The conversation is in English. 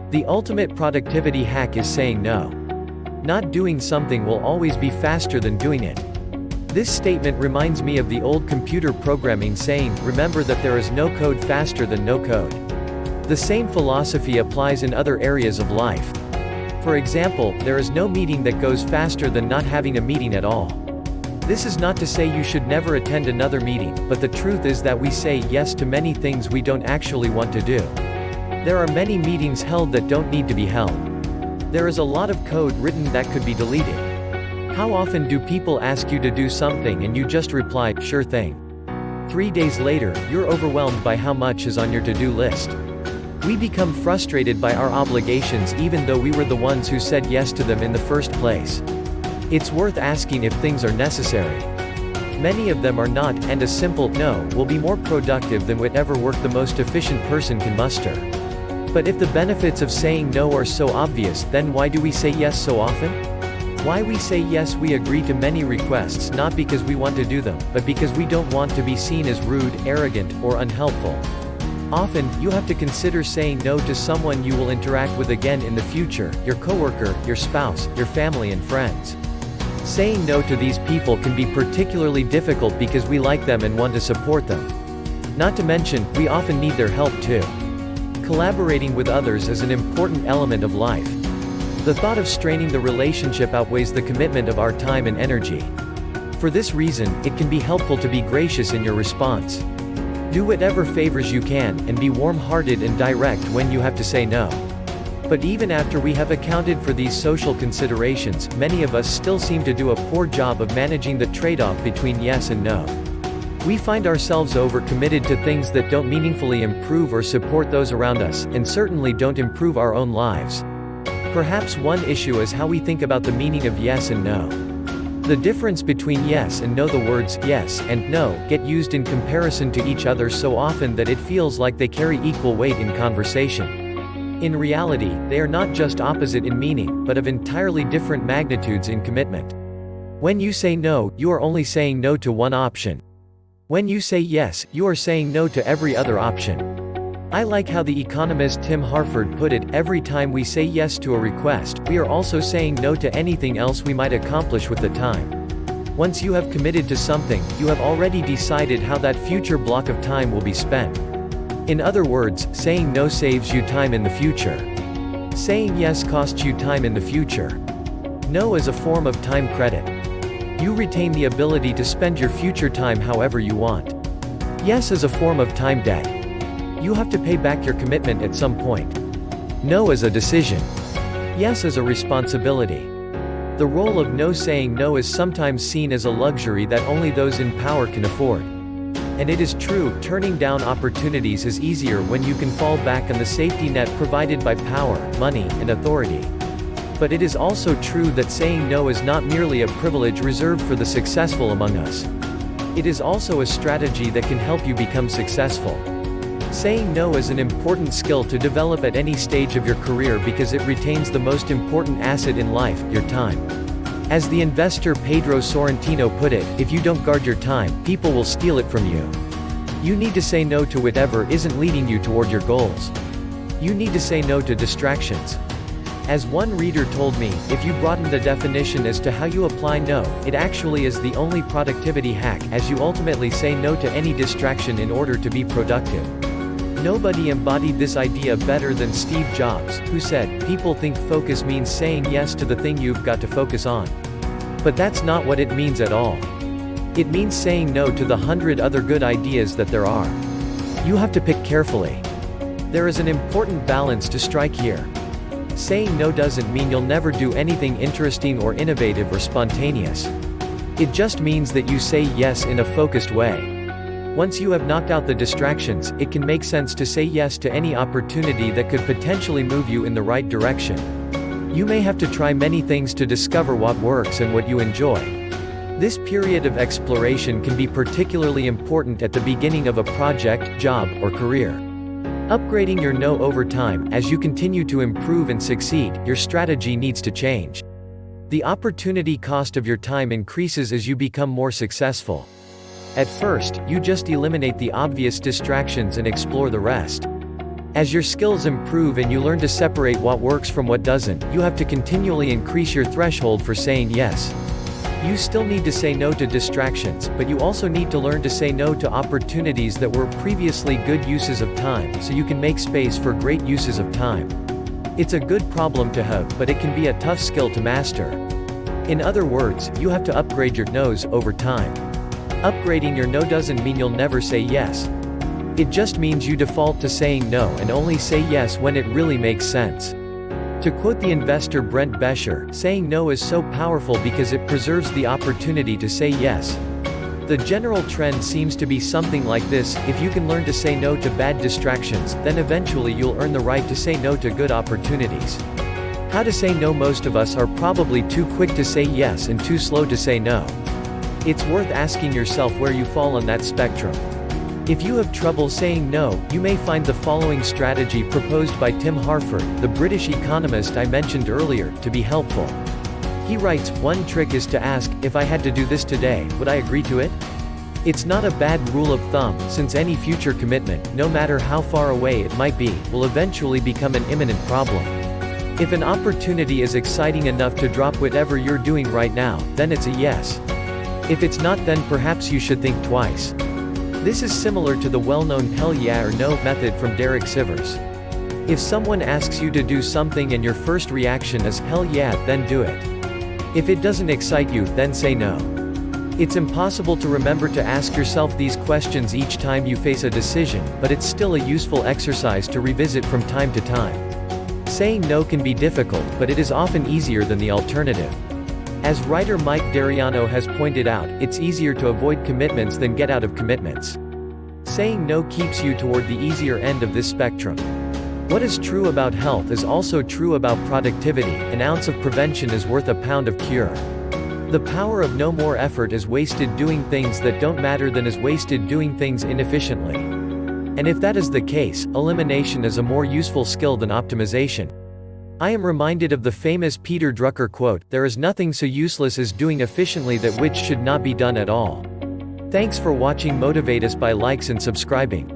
The ultimate productivity hack is saying no. Not doing something will always be faster than doing it. This statement reminds me of the old computer programming saying, remember that there is no code faster than no code. The same philosophy applies in other areas of life. For example, there is no meeting that goes faster than not having a meeting at all. This is not to say you should never attend another meeting, but the truth is that we say yes to many things we don't actually want to do. There are many meetings held that don't need to be held. There is a lot of code written that could be deleted. How often do people ask you to do something and you just reply, sure thing? 3 days later, you're overwhelmed by how much is on your to-do list. We become frustrated by our obligations even though we were the ones who said yes to them in the first place. It's worth asking if things are necessary. Many of them are not, and a simple no will be more productive than whatever work the most efficient person can muster. But if the benefits of saying no are so obvious, then why do we say yes so often? Why we say yes: we agree to many requests not because we want to do them, but because we don't want to be seen as rude, arrogant, or unhelpful. Often, you have to consider saying no to someone you will interact with again in the future, your coworker, your spouse, your family and friends. Saying no to these people can be particularly difficult because we like them and want to support them. Not to mention, we often need their help too. Collaborating with others is an important element of life. The thought of straining the relationship outweighs the commitment of our time and energy. For this reason, it can be helpful to be gracious in your response. Do whatever favors you can, and be warm-hearted and direct when you have to say no. But even after we have accounted for these social considerations, many of us still seem to do a poor job of managing the trade-off between yes and no. We find ourselves overcommitted to things that don't meaningfully improve or support those around us, and certainly don't improve our own lives. Perhaps one issue is how we think about the meaning of yes and no. The difference between yes and no: the words yes and no get used in comparison to each other so often that it feels like they carry equal weight in conversation. In reality, they are not just opposite in meaning, but of entirely different magnitudes in commitment. When you say no, you are only saying no to one option. When you say yes, you are saying no to every other option. I like how the economist Tim Harford put it: every time we say yes to a request, we are also saying no to anything else we might accomplish with the time. Once you have committed to something, you have already decided how that future block of time will be spent. In other words, saying no saves you time in the future. Saying yes costs you time in the future. No is a form of time credit. You retain the ability to spend your future time however you want. Yes is a form of time debt. You have to pay back your commitment at some point. No is a decision. Yes is a responsibility. The role of no: saying no is sometimes seen as a luxury that only those in power can afford. And it is true, turning down opportunities is easier when you can fall back on the safety net provided by power, money, and authority. But it is also true that saying no is not merely a privilege reserved for the successful among us. It is also a strategy that can help you become successful. Saying no is an important skill to develop at any stage of your career because it retains the most important asset in life: your time. As the investor Pedro Sorrentino put it, if you don't guard your time, people will steal it from you. You need to say no to whatever isn't leading you toward your goals. You need to say no to distractions. As one reader told me, if you broaden the definition as to how you apply no, it actually is the only productivity hack, as you ultimately say no to any distraction in order to be productive. Nobody embodied this idea better than Steve Jobs, who said, "People think focus means saying yes to the thing you've got to focus on. But that's not what it means at all. It means saying no to the 100 other good ideas that there are." You have to pick carefully. There is an important balance to strike here. Saying no doesn't mean you'll never do anything interesting or innovative or spontaneous. It just means that you say yes in a focused way. Once you have knocked out the distractions, it can make sense to say yes to any opportunity that could potentially move you in the right direction. You may have to try many things to discover what works and what you enjoy. This period of exploration can be particularly important at the beginning of a project, job, or career. Upgrading your no over time: as you continue to improve and succeed, your strategy needs to change. The opportunity cost of your time increases as you become more successful. At first, you just eliminate the obvious distractions and explore the rest. As your skills improve and you learn to separate what works from what doesn't, you have to continually increase your threshold for saying yes. You still need to say no to distractions, but you also need to learn to say no to opportunities that were previously good uses of time, so you can make space for great uses of time. It's a good problem to have, but it can be a tough skill to master. In other words, you have to upgrade your no's over time. Upgrading your no doesn't mean you'll never say yes. It just means you default to saying no and only say yes when it really makes sense. To quote the investor Brent Besher, saying no is so powerful because it preserves the opportunity to say yes. The general trend seems to be something like this: if you can learn to say no to bad distractions, then eventually you'll earn the right to say no to good opportunities. How to say no? Most of us are probably too quick to say yes and too slow to say no. It's worth asking yourself where you fall on that spectrum. If you have trouble saying no, you may find the following strategy proposed by Tim Harford, the British economist I mentioned earlier, to be helpful. He writes, "One trick is to ask, if I had to do this today, would I agree to it?" It's not a bad rule of thumb, since any future commitment, no matter how far away it might be, will eventually become an imminent problem. If an opportunity is exciting enough to drop whatever you're doing right now, then it's a yes. If it's not, then perhaps you should think twice. This is similar to the well-known hell yeah or no method from Derek Sivers. If someone asks you to do something and your first reaction is hell yeah, then do it. If it doesn't excite you, then say no. It's impossible to remember to ask yourself these questions each time you face a decision, but it's still a useful exercise to revisit from time to time. Saying no can be difficult, but it is often easier than the alternative. As writer Mike Dariano has pointed out, it's easier to avoid commitments than get out of commitments. Saying no keeps you toward the easier end of this spectrum. What is true about health is also true about productivity. An ounce of prevention is worth a pound of cure. The power of no more effort is wasted doing things that don't matter than is wasted doing things inefficiently. And if that is the case, elimination is a more useful skill than optimization. I am reminded of the famous Peter Drucker quote, "There is nothing so useless as doing efficiently that which should not be done at all." Thanks for watching. Motivate us by likes and subscribing.